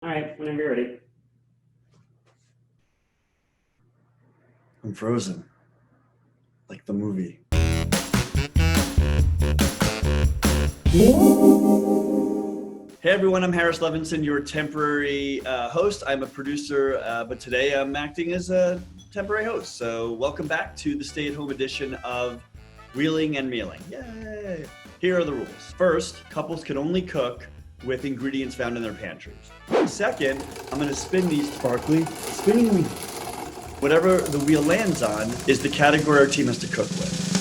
All right, whenever you're ready. I'm frozen. Like the movie. Hey everyone, I'm Harris Levinson, your temporary host. I'm a producer, but today I'm acting as a temporary host. So welcome back to the stay-at-home edition of Wheeling and Mealing. Yay! Here are the rules. First, couples can only cook with ingredients found in their pantries. Second, I'm gonna spin these sparkly spinning wheels. Whatever the wheel lands on is the category our team has to cook with.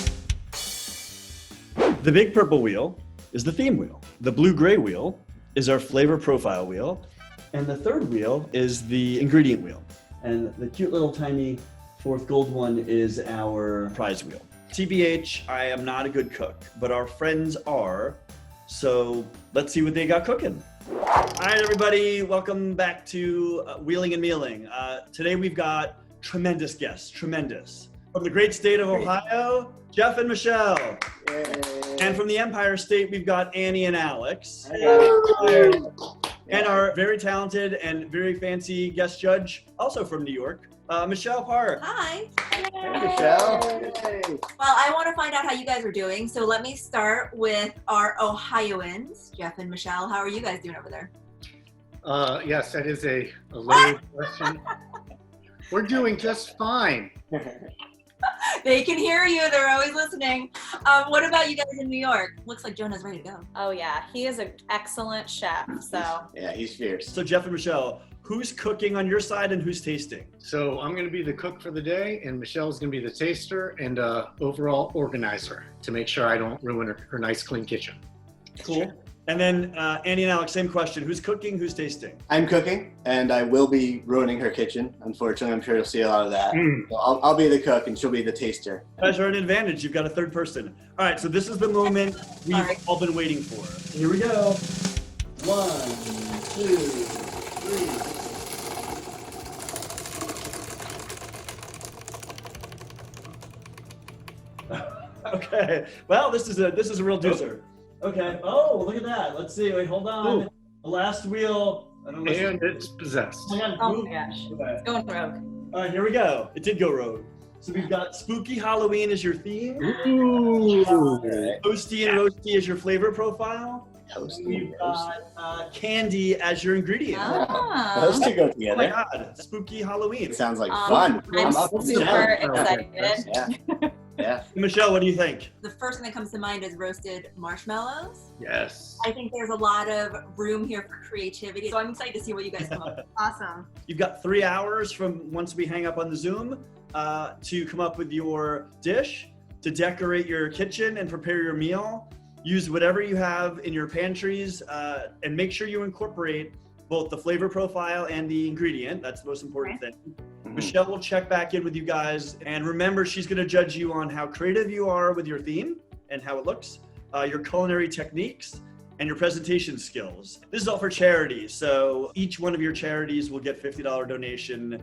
The big purple wheel is the theme wheel. The blue-gray wheel is our flavor profile wheel. And the third wheel is the ingredient wheel. And the cute little tiny fourth gold one is our prize wheel. TBH, I am not a good cook, but our friends are. So let's see what they got cooking. All right, everybody, welcome back to Wheeling and Mealing. Today we've got tremendous guests, tremendous. From the great state of Ohio, Jeff and Michelle. Yay. And from the Empire State, we've got Annie and Alex. Hey. And our very talented and very fancy guest judge, also from New York, Michelle Park. Hi. Hey, Michelle. Well, I want to find out how you guys are doing. So let me start with our Ohioans, Jeff and Michelle. How are you guys doing over there? Yes, that is a loaded question. We're doing just fine. They can hear you. They're always listening. What about you guys in New York? Looks like Jonah's ready to go. Oh yeah, he is an excellent chef, so. Yeah, he's fierce. So Jeff and Michelle, who's cooking on your side and who's tasting? So I'm going to be the cook for the day, and Michelle's going to be the taster and overall organizer to make sure I don't ruin her nice, clean kitchen. Cool. And then Annie and Alex, same question. Who's cooking, who's tasting? I'm cooking, and I will be ruining her kitchen. Unfortunately, I'm sure you'll see a lot of that. So I'll be the cook, and she'll be the taster. You guys are an advantage. You've got a third person. All right, so this is the moment we've all been waiting for. Here we go. 1, 2, 3. Okay. Well, this is a real doozer. Okay. Oh, look at that. Let's see. Wait, hold on. Ooh. The last wheel. And it's possessed. Oh my gosh. Okay. It's going rogue. All right, here we go. It did go rogue. So we've got spooky Halloween as your theme. Ooh. Toasty and roasty as your flavor profile. Toasty We've got candy as your ingredient. Those two go Oh my together. God, spooky Halloween. It sounds like fun. I'm up for super it. excited. Yeah. Michelle, what do you think? The first thing that comes to mind is roasted marshmallows. Yes. I think there's a lot of room here for creativity. So I'm excited to see what you guys come up with. Awesome. You've got 3 hours from once we hang up on the Zoom to come up with your dish, to decorate your kitchen and prepare your meal. Use whatever you have in your pantries and make sure you incorporate both the flavor profile and the ingredient. That's the most important thing. Michelle will check back in with you guys. And remember, she's gonna judge you on how creative you are with your theme and how it looks, your culinary techniques, and your presentation skills. This is all for charity. So each one of your charities will get $50 donation.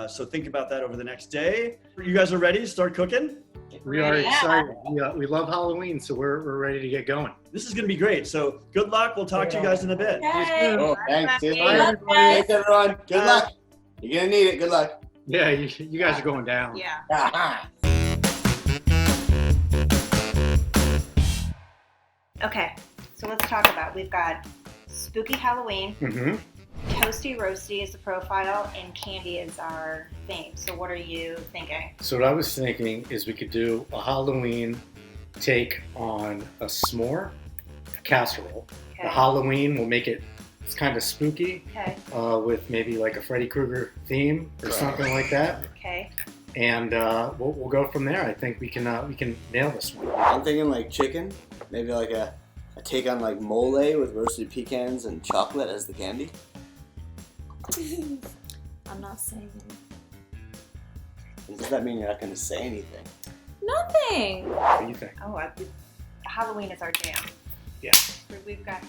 So think about that over the next day. You guys are ready to start cooking? We are excited. We love Halloween, so we're ready to get going. This is gonna be great. So good luck. We'll talk to you guys in a bit. Yay. Oh, thanks. Good Bye, luck. Thanks, everyone. Good luck. You're gonna need it. Good luck. Yeah, you guys are going down. Yeah. Okay, so let's talk about, we've got spooky Halloween, Mm-hmm. toasty roasty is the profile, and candy is our theme. So what are you thinking? So what I was thinking is we could do a Halloween take on a s'more casserole. Okay. The Halloween will make it, it's kind of spooky Okay, with maybe like a Freddy Krueger theme or something like that. okay. And we'll go from there. I think we can nail this one. I'm thinking like chicken, maybe like a take on like mole with roasted pecans and chocolate as the candy. I'm not saying Does that mean you're not going to say anything? nothing. What do you think? Oh, Halloween is our jam. Yeah. We've got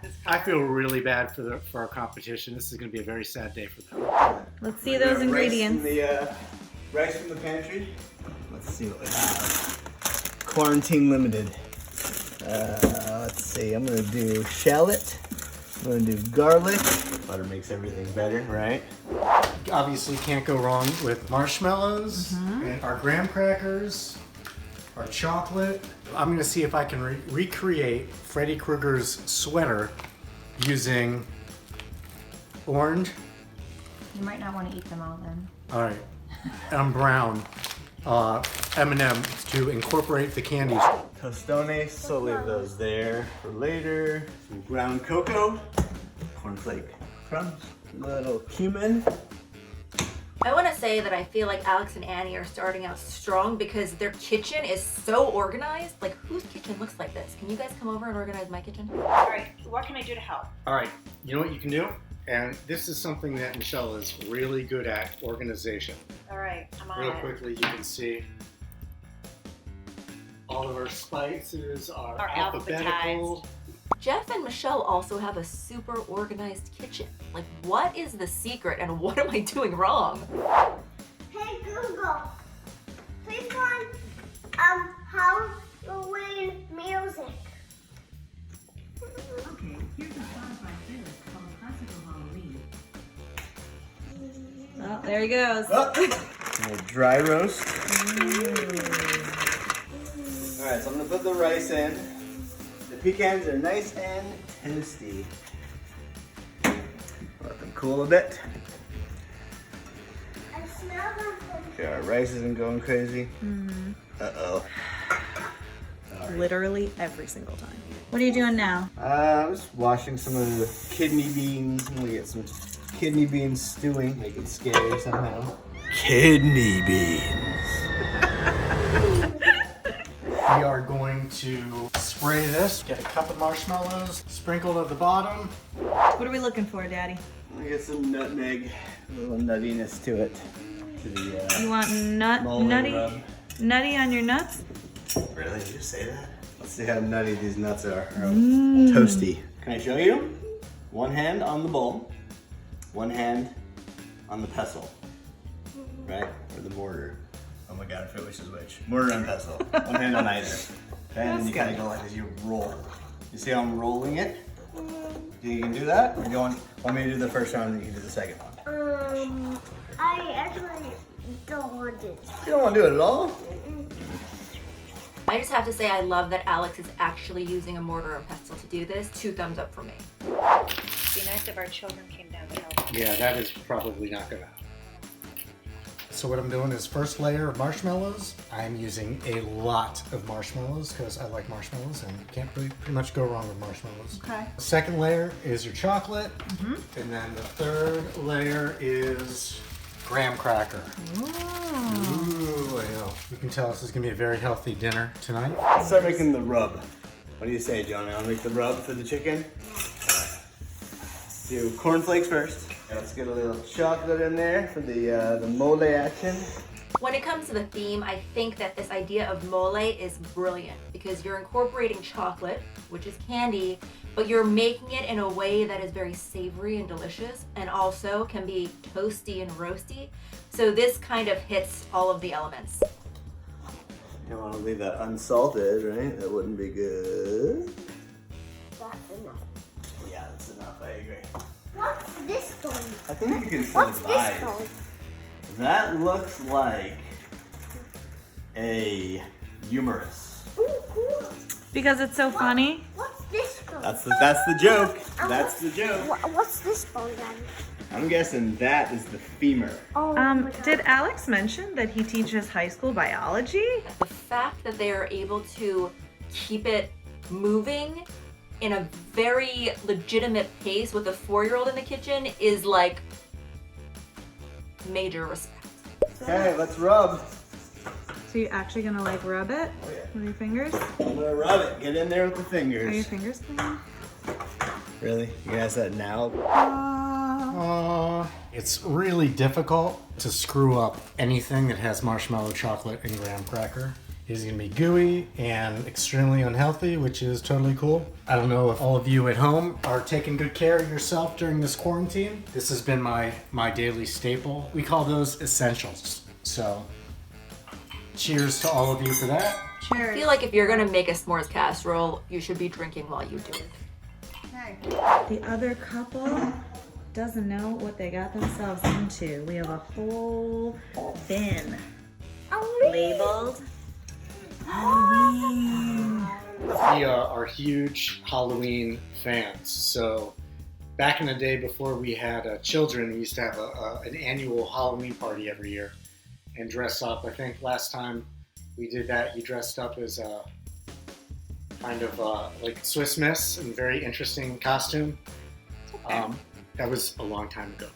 this. I feel really bad for our competition. This is going to be a very sad day for them. Let's see those ingredients. Rice from the pantry. Let's see what we have. Quarantine limited. Let's see. I'm gonna do shallot. I'm gonna do garlic. Butter makes everything better, right? Obviously can't go wrong with marshmallows and our graham crackers, our chocolate. I'm gonna see if I can recreate Freddy Krueger's sweater using orange. You might not want to eat them all then. All right, and brown M&M's to incorporate the candies. Tostones, so leave those there for later. Some ground cocoa, cornflake crumbs, little cumin. I want to say that I feel like Alex and Annie are starting out strong because their kitchen is so organized. Like, whose kitchen looks like this? Can you guys come over and organize my kitchen? All right, what can I do to help? All right, you know what you can do? And this is something that Michelle is really good at, organization. All right, I'm on Real it. quickly, you can see all of our spices are Are alphabetical. Jeff and Michelle also have a super organized kitchen. Like, what is the secret and what am I doing wrong? Hey Google, please find Halloween music. Okay, here's a Spotify playlist called Classical Halloween. Oh, there he goes. And a dry roast. All right, so I'm gonna put the rice in. The pecans are nice and toasty. Let them cool a bit. I smell something. Okay, our rice isn't going crazy. Uh-oh. Literally every single time. What are you doing now? I'm just washing some of the kidney beans. I'm gonna get some kidney beans stewing. Make it scary somehow. Kidney beans. We are going to spray this, get a cup of marshmallows, sprinkled at the bottom. What are we looking for, Daddy? I'm gonna get some nutmeg, a little nuttiness to it. To the You want mulling rub. nutty on your nuts? Really? Did you say that? Let's see how nutty these nuts are. Toasty. Can I show you? One hand on the bowl, one hand on the pestle, right? Or the mortar. Oh my god, I forget which is which. Mortar and pestle. One hand on either. And then you kind of go like this, you roll. You see how I'm rolling it? Do you think you can do that? Or do you want me to do the first round and you can do the second one? I actually don't want it. You don't want to do it at all? I just have to say I love that Alex is actually using a mortar and pestle to do this. 2 thumbs up for me. It'd be nice if our children came down to help. Yeah, that is probably not gonna happen. So what I'm doing is first layer of marshmallows. I'm using a lot of marshmallows because I like marshmallows and you can't pretty much go wrong with marshmallows. Okay. Second layer is your chocolate. And then the third layer is graham cracker. Ooh, I know. You can tell this is gonna be a very healthy dinner tonight. Let's start making the rub. What do you say, Jonah? I'll make the rub for the chicken. Do cornflakes first. Let's get a little chocolate in there for the mole action. When it comes to the theme, I think that this idea of mole is brilliant because you're incorporating chocolate, which is candy, but you're making it in a way that is very savory and delicious and also can be toasty and roasty. So this kind of hits all of the elements. You don't want to leave that unsalted, right? That wouldn't be good. That's enough. Yeah, that's enough. I agree. What's this one? I think you can What's divide. this one? That looks like a humerus. Ooh, cool. Because it's so funny. What's this one? That's the joke. That's the joke. What's this one, Daddy? I'm guessing that is the femur. Oh, my God. Did Alex mention that he teaches high school biology? The fact that they are able to keep it moving in a very legitimate pace with a 4-year-old in the kitchen is like major respect. Okay, let's rub. So you're actually gonna like rub it Oh, yeah. with your fingers? I'm gonna rub it. Get in there with the Are your fingers. fingers clean? Really? You can ask that now? It's really difficult to screw up anything that has marshmallow, chocolate, and graham cracker. It's gonna be gooey and extremely unhealthy, which is totally cool. I don't know if all of you at home are taking good care of yourself during this quarantine. This has been my daily staple. We call those essentials. So, cheers to all of you for that. I feel like if you're gonna make a s'mores casserole, you should be drinking while you do it. The other couple doesn't know what they got themselves into. We have a whole bin labeled Halloween. We are huge Halloween fans. So back in the day before we had children, we used to have an annual Halloween party every year and dress up. I think last time we did that, you dressed up as a kind of like Swiss Miss in a very interesting costume. That was a long time ago.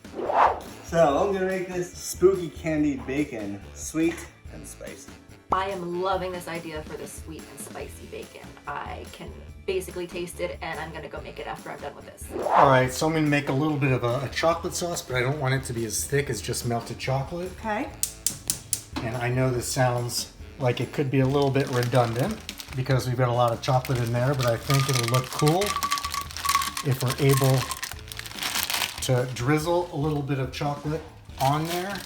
So I'm gonna make this spooky candied bacon, sweet and spicy. I am loving this idea for the sweet and spicy bacon. I can basically taste it, and I'm gonna go make it after I'm done with this. All right, so I'm gonna make a little bit of a chocolate sauce, but I don't want it to be as thick as just melted chocolate. Okay. And I know this sounds like it could be a little bit redundant because we've got a lot of chocolate in there, but I think it'll look cool if we're able to drizzle a little bit of chocolate on there.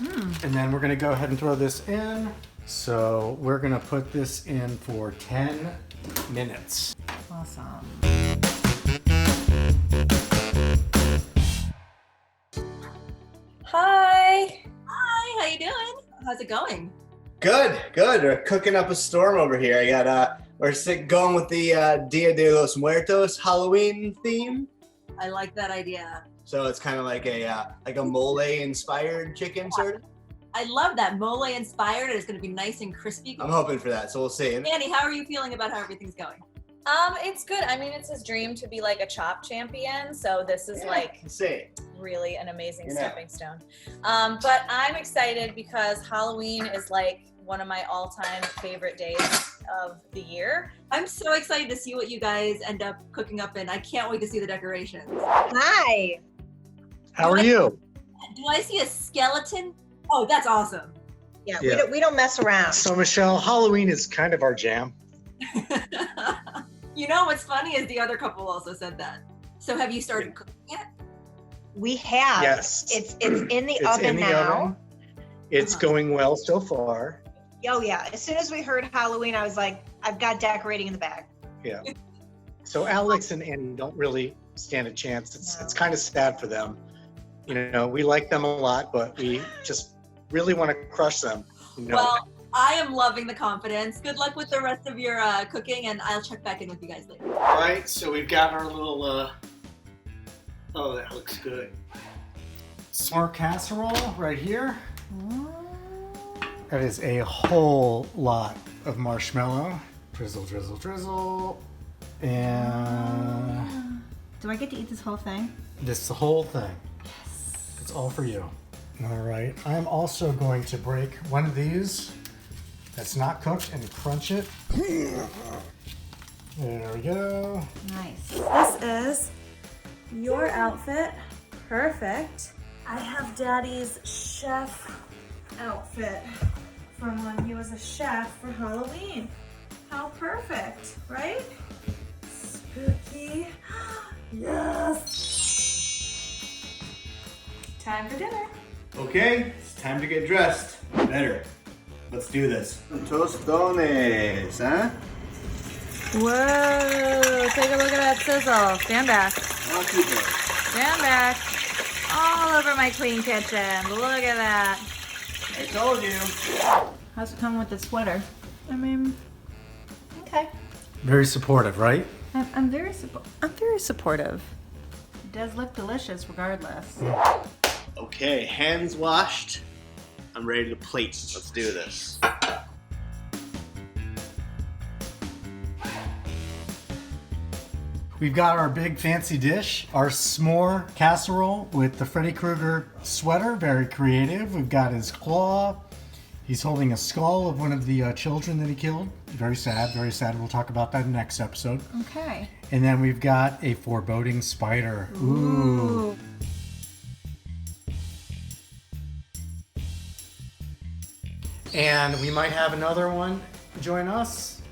And then we're gonna go ahead and throw this in. So we're gonna put this in for 10 minutes. Awesome. Hi, how you doing? How's it going? Good. We're cooking up a storm over here. I got we're going with the Dia de los Muertos Halloween theme. I like that idea. So it's kind of like a mole inspired chicken sort of. I love that mole inspired. It's gonna be nice and crispy. I'm hoping for that. So we'll see. Annie, how are you feeling about how everything's going? It's good. I mean, it's his dream to be like a chop champion, so this is like Let's see. really an amazing Yeah. stepping stone. But I'm excited because Halloween is like one of my all-time favorite days of the year. I'm so excited to see what you guys end up cooking up in. I can't wait to see the decorations. Hi. How are you? Do I see a skeleton? Oh, that's awesome. Yeah, Yeah. we don't mess around. So Michelle, Halloween is kind of our jam. You know what's funny is the other couple also said that. So have you started cooking yet? We have. Yes. It's in the It's oven in the now. oven. It's going well so far. Oh yeah. As soon as we heard Halloween, I was like, I've got decorating in the bag. Yeah. So Alex and Annie don't really stand a chance. It's kind of sad for them. You know, we like them a lot, but we just really want to crush them. You know? Well, I am loving the confidence. Good luck with the rest of your cooking, and I'll check back in with you guys later. All right, so we've got our little, oh, that looks good. S'more casserole right here. That is a whole lot of marshmallow. Drizzle, drizzle, drizzle. And Do I get to eat this whole thing? this is the whole thing. Yes. It's all for you. All right, I'm also going to break one of these that's not cooked and crunch it. There we go. Nice. This is your outfit. Perfect. I have Daddy's chef outfit from when he was a chef for Halloween. How perfect, right? Spooky. Yes. Time for dinner. Okay, it's time to get dressed. Better. Let's do this. Tostones, huh? Whoa, take a look at that sizzle. Stand back. Not too bad. Stand back. All over my clean kitchen. Look at that. I told you. How's it come with the sweater? I mean, okay. Very supportive, right? I'm very supportive. It does look delicious regardless. Okay, hands washed. I'm ready to plate. Let's do this. We've got our big fancy dish, our s'more casserole with the Freddy Krueger sweater, very creative. We've got his claw. He's holding a skull of one of the children that he killed. Very sad, very sad. We'll talk about that next episode. Okay. And then we've got a foreboding spider. Ooh. And we might have another one join us.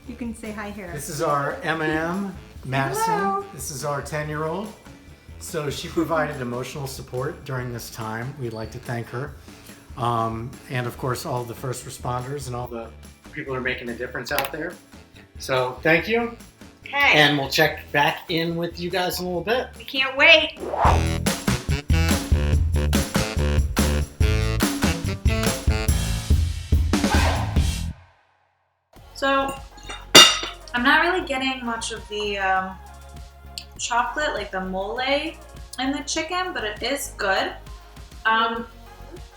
You can say hi here. This is our M&M, Madison. Hello. This is our 10-year-old. So she provided emotional support during this time. We'd like to thank her. And of course, all the first responders and all the people who are making a difference out there. So thank you. Okay. And we'll check back in with you guys in a little bit. We can't wait. I'm not really getting much of the chocolate, like the mole in the chicken, but it is good. I'm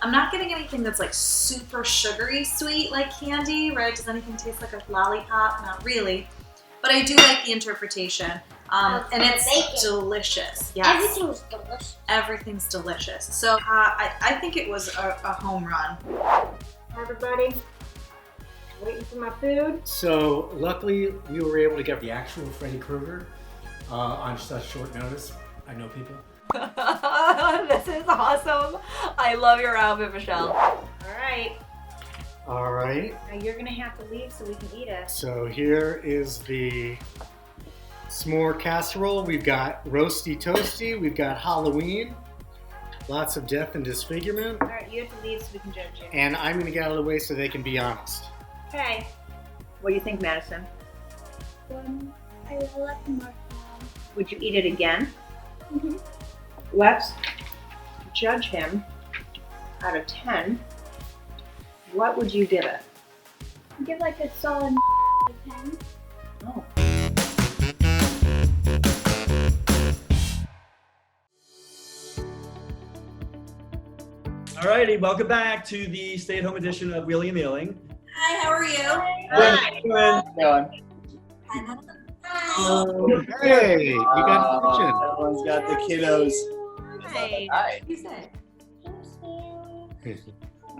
not getting anything that's like super sugary sweet like candy, right? Does anything taste like a lollipop? Not really. But I do like the interpretation. And it's delicious. Yes. Everything's delicious. Everything's delicious. So I think it was a home run. Everybody, waiting for my food. So luckily we were able to get the actual Freddy Krueger on such short notice. I know people. This is awesome. I love your outfit, Michelle. All right. All right. Now you're gonna have to leave so we can eat it. So here is the s'more casserole. We've got roasty toasty. We've got Halloween. Lots of death and disfigurement. All right, you have to leave so we can judge you. And I'm going to get out of the way so they can be honest. Okay. What do you think, Madison? I like marshmallow. Would you eat it again? Let's judge him out of 10. What would you give it? Give like a solid 10. Oh. Alrighty, welcome back to the stay-at-home edition of Wheeling and Mealing. Hi, how are you? Hi. Hey, you got the kitchen. Everyone's got the kiddos. Hi. Hi. You say.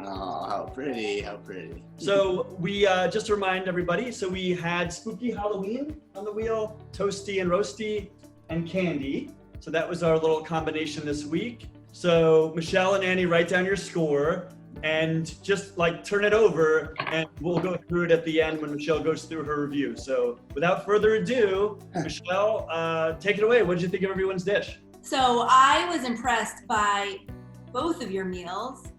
Oh, how pretty, how pretty. So we, just to remind everybody, so we had spooky Halloween on the wheel, toasty and roasty, and candy. So that was our little combination this week. So Michelle and Annie, write down your score and just like turn it over and we'll go through it at the end when Michelle goes through her review. So without further ado, Michelle, take it away. What did you think of everyone's dish? So I was impressed by both of your meals.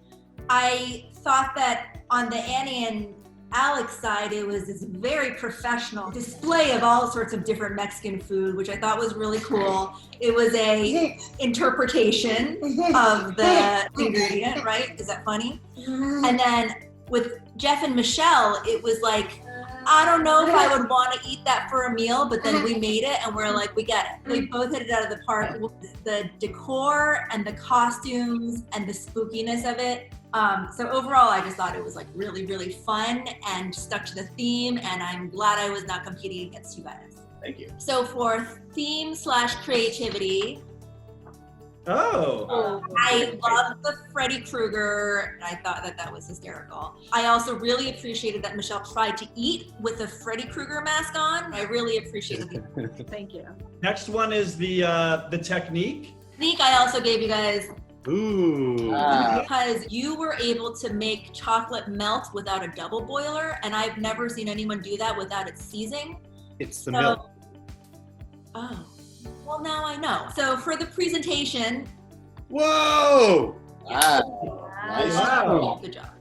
I thought that on the Annie and Alex side, it was this very professional display of all sorts of different Mexican food, which I thought was really cool. It was a interpretation of the ingredient, right? Is that funny? And then with Jeff and Michelle, it was like, I don't know if I would want to eat that for a meal, but then we made it and we're like, we get it. We both hit it out of the park. The decor and the costumes and the spookiness of it. So overall, I just thought it was like really, really fun and stuck to the theme, and I'm glad I was not competing against you guys. Thank you. So for theme/creativity, I loved the Freddy Krueger, and I thought that that was hysterical. I also really appreciated that Michelle tried to eat with a Freddy Krueger mask on. I really appreciated it. Thank you. Next one is the technique. Technique, I also gave you guys Ooh. because you were able to make chocolate melt without a double boiler, and I've never seen anyone do that without it seizing. It's the milk. Oh, well now I know. So for the presentation, Whoa! Wow. Nice. Wow. good job.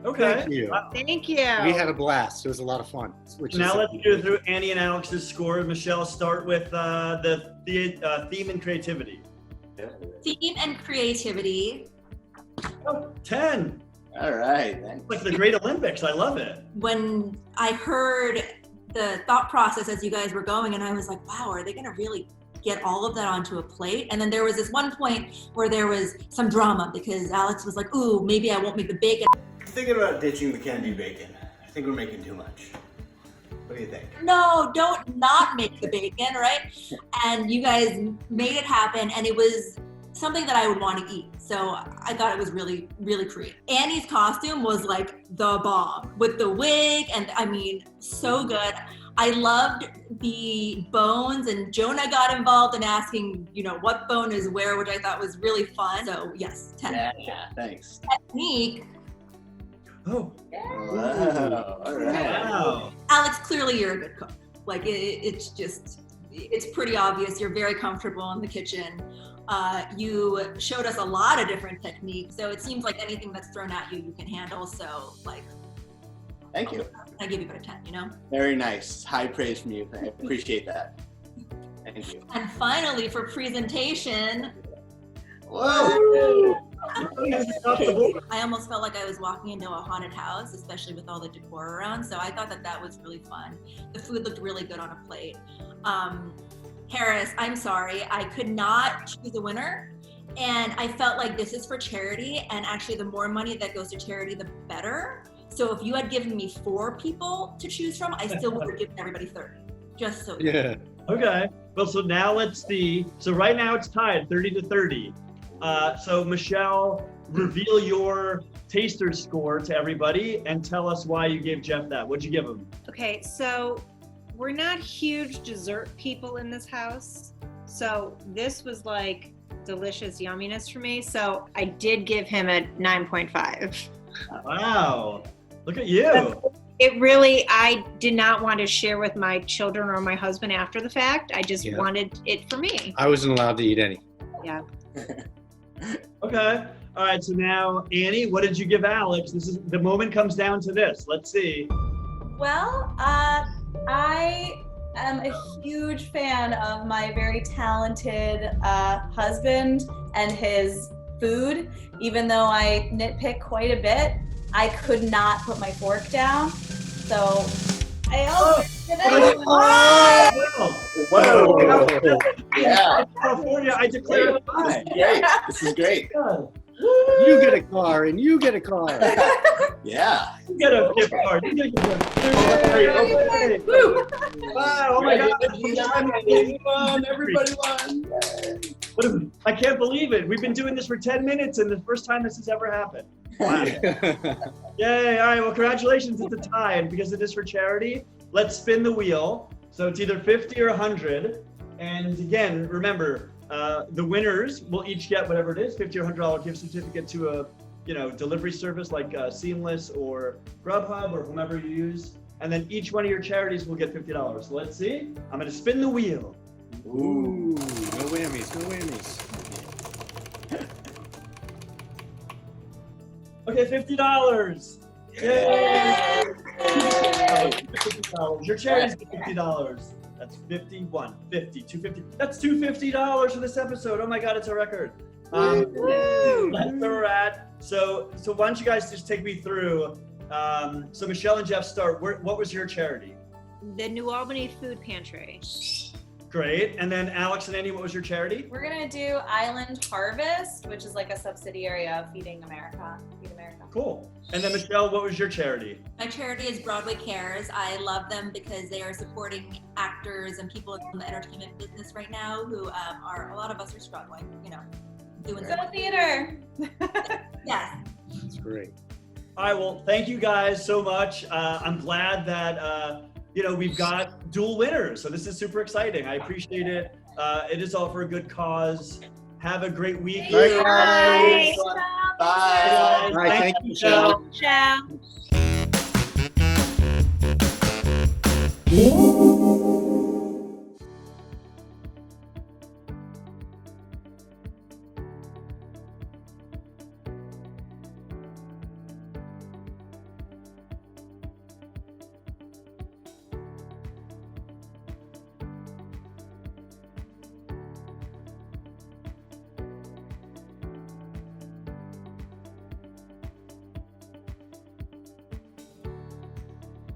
Okay. Thank you. Thank you. We had a blast. It was a lot of fun. Which Now is let's go through Annie and Alex's score. Michelle, start with the theme and creativity. Theme and creativity. Oh, 10. All right. Thanks. Like the Great Olympics. I love it. When I heard the thought process as you guys were going, and I was like, wow, are they gonna really get all of that onto a plate? And then there was this one point where there was some drama because Alex was like, ooh, maybe I won't make the bacon. I'm thinking about ditching the candy bacon. I think we're making too much. What do you think? No, don't not make the bacon, right? And you guys made it happen, and it was something that I would want to eat. So I thought it was really, really creative. Annie's costume was like the bomb with the wig, and I mean, so good. I loved the bones, and Jonah got involved in asking, you know, what bone is where, which I thought was really fun. So yes, 10. Yeah, thanks. Technique. Oh. Wow. All right. Wow. Alex, clearly you're a good cook. Like it's pretty obvious. You're very comfortable in the kitchen. You showed us a lot of different techniques. So it seems like anything that's thrown at you, you can handle. So like, Thank you. I give you about a 10, you know? Very nice. High praise from you. I appreciate that. Thank you. And finally, for presentation, Whoa! I almost felt like I was walking into a haunted house, especially with all the decor around. So I thought that was really fun. The food looked really good on a plate. Harris, I'm sorry, I could not choose a winner. And I felt like this is for charity, and actually the more money that goes to charity, the better. So if you had given me 4 people to choose from, I still would have given everybody 30, just so you know. Yeah. Okay. Well, so now let's see. So right now it's tied 30-30. So Michelle, reveal your taster score to everybody and tell us why you gave Jeff that. What'd you give him? Okay, so we're not huge dessert people in this house. So this was like delicious yumminess for me. So I did give him a 9.5. Wow. Look at you. It really, I did not want to share with my children or my husband after the fact. I just wanted it for me. I wasn't allowed to eat any. Yeah. Okay. All right. So now, Annie, what did you give Alex? This is the moment comes down to this. Let's see. Well, I am a huge fan of my very talented husband and his food. Even though I nitpick quite a bit, I could not put my fork down. So I also Whoa. Yeah. California, I declare a tie. Great. This is great. You get a car and you get a car. Yeah. You get a gift card. You get a gift card. Woo. Wow. Oh my God. We won. Everybody won. I can't believe it. We've been doing this for 10 minutes and the first time this has ever happened. Wow. Yay. All right. Well, congratulations. It's a tie. And because it is for charity, let's spin the wheel. So it's either 50 or 100. And again, remember, the winners will each get whatever it is, $50 or $100 gift certificate to a delivery service like Seamless or Grubhub or whomever you use. And then each one of your charities will get $50. So let's see. I'm going to spin the wheel. Ooh, no whammies, no whammies. Okay, $50. Yay! $50. Your charity's $50. That's 51, 50, 250. That's $250 for this episode. Oh my God, it's a record. That's where we're at. So why don't you guys just take me through? So Michelle and Jeff start. What was your charity? The New Albany Food Pantry. Great. And then Alex and Andy, what was your charity? We're gonna do Island Harvest, which is like a subsidiary of Feeding America. Feed America. Cool. And then Michelle, what was your charity? My charity is Broadway Cares. I love them because they are supporting actors and people in the entertainment business right now who a lot of us are struggling, doing Go theater. Yes. That's great. All right, well, thank you guys so much. I'm glad that, we've got dual winners. So this is super exciting. I appreciate it. It is all for a good cause. Have a great week. Bye. Bye. Bye. Thank you, Michelle. Ciao.